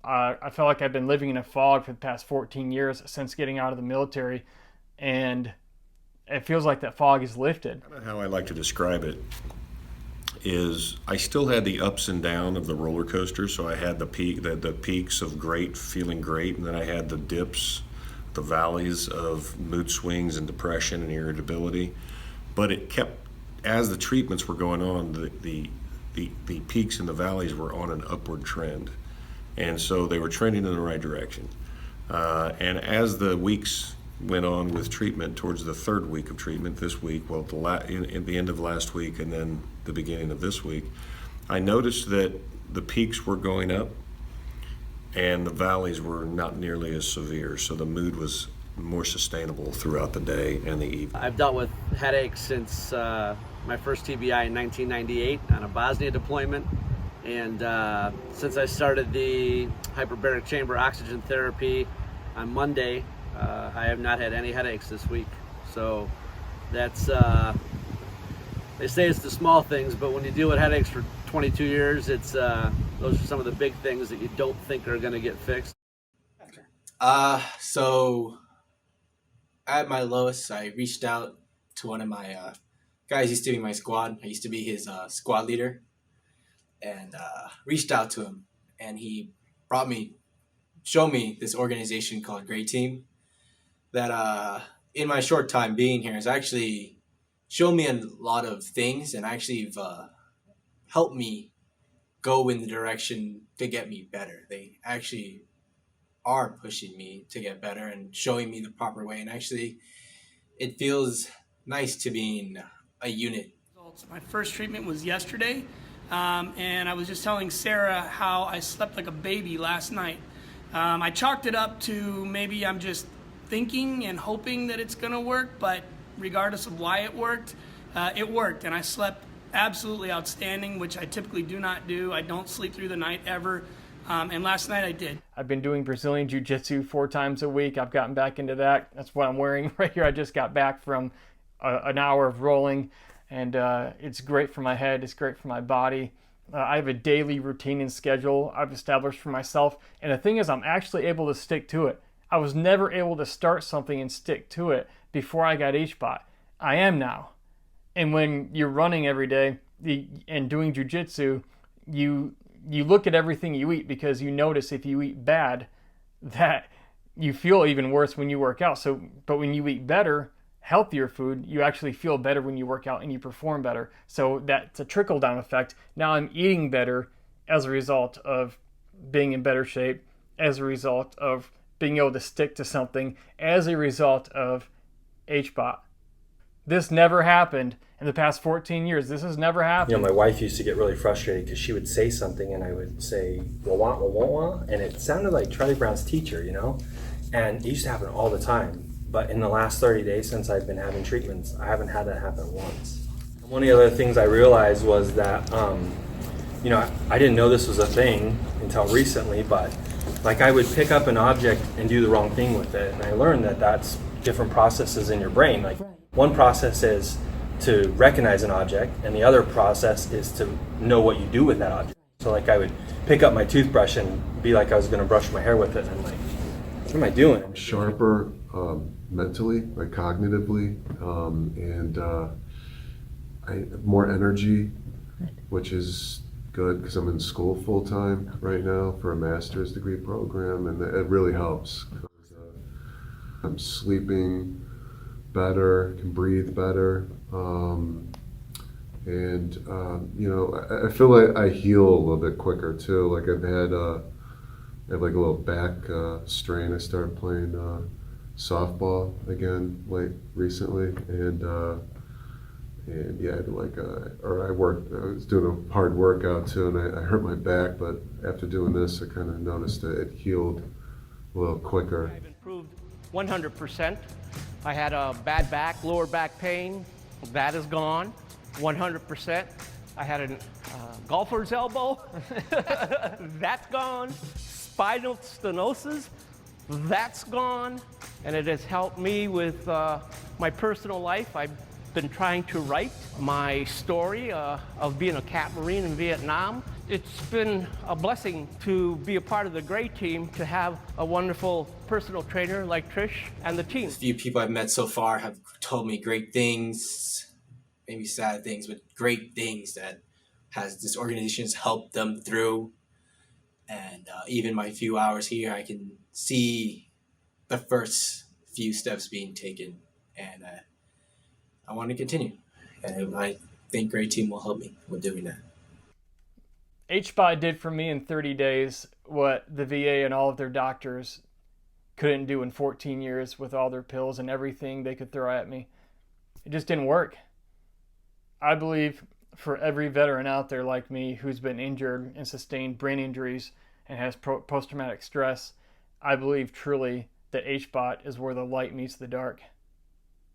I felt like I've been living in a fog for the past 14 years since getting out of the military, and it feels like that fog is lifted. Kind of how I like to describe it is I still had the ups and downs of the roller coaster. So I had the peaks of great, feeling great, and then I had the dips, the valleys of mood swings and depression and irritability. But it kept, as the treatments were going on, the peaks and the valleys were on an upward trend, and so they were trending in the right direction. And as the weeks went on with treatment, towards the third week of treatment this week, well, in the end of last week and then the beginning of this week, I noticed that the peaks were going up and the valleys were not nearly as severe. So the mood was more sustainable throughout the day and the evening. I've dealt with headaches since my first TBI in 1998 on a Bosnia deployment. And since I started the hyperbaric chamber oxygen therapy on Monday, I have not had any headaches this week. So that's, they say it's the small things, but when you deal with headaches for 22 years, it's those are some of the big things that you don't think are going to get fixed. So at my lowest, I reached out to one of my guys used to be in my squad. I used to be his squad leader, and reached out to him, and he showed me this organization called Great Team that in my short time being here has actually shown me a lot of things and actually helped me go in the direction to get me better. They actually are pushing me to get better and showing me the proper way, and actually it feels nice to be in a unit. My first treatment was yesterday, and I was just telling Sarah how I slept like a baby last night. I chalked it up to maybe I'm just thinking and hoping that it's gonna work, but regardless of why it worked, and I slept absolutely outstanding, which I typically do not do. I don't sleep through the night ever, and last night I did. I've been doing Brazilian Jiu-Jitsu 4 times a week. I've gotten back into that. That's what I'm wearing right here. I just got back from an hour of rolling, and it's great for my head. It's great for my body. I have a daily routine and schedule I've established for myself, and the thing is, I'm actually able to stick to it. I was never able to start something and stick to it before I got HBOT. I am now. And when you're running every day and doing jiu-jitsu, you look at everything you eat, because you notice if you eat bad that you feel even worse when you work out. But when you eat better, healthier food, you actually feel better when you work out and you perform better. So that's a trickle-down effect. Now I'm eating better as a result of being in better shape, as a result of being able to stick to something, as a result of HBOT. This never happened in the past 14 years. This has never happened. You know, my wife used to get really frustrated because she would say something and I would say, well, won't, won't, won't. And it sounded like Charlie Brown's teacher, you know? And it used to happen all the time. But in the last 30 days since I've been having treatments, I haven't had that happen once. And one of the other things I realized was that, you know, I didn't know this was a thing until recently, but like I would pick up an object and do the wrong thing with it. And I learned that that's different processes in your brain. Like one process is to recognize an object, and the other process is to know what you do with that object. So like I would pick up my toothbrush and be like I was gonna brush my hair with it, and I'm like, what am I doing? I'm sharper mentally, like cognitively, and I have more energy, which is good because I'm in school full time right now for a master's degree program, and it really helps. I'm sleeping better, can breathe better, and you know, I feel like I heal a little bit quicker too. Like I have like a little back strain. I started playing softball again recently, and yeah, I was doing a hard workout too, and I hurt my back, but after doing this, I kind of noticed that it healed a little quicker. I've improved 100%. I had a bad back, lower back pain. That is gone, 100%. I had a golfer's elbow. That's gone. Spinal stenosis. That's gone. And it has helped me with my personal life. I've been trying to write my story of being a Cat Marine in Vietnam. It's been a blessing to be a part of the Gray team, to have a wonderful personal trainer like Trish and the team. The few people I've met so far have told me great things, maybe sad things, but great things that has this organization has helped them through. And even my few hours here, I can see the first few steps being taken, and I want to continue. And I think Great Team will help me with doing that. HBOT did for me in 30 days what the VA and all of their doctors couldn't do in 14 years with all their pills and everything they could throw at me. It just didn't work. I believe for every veteran out there like me who's been injured and sustained brain injuries and has post-traumatic stress, I believe truly that HBOT is where the light meets the dark.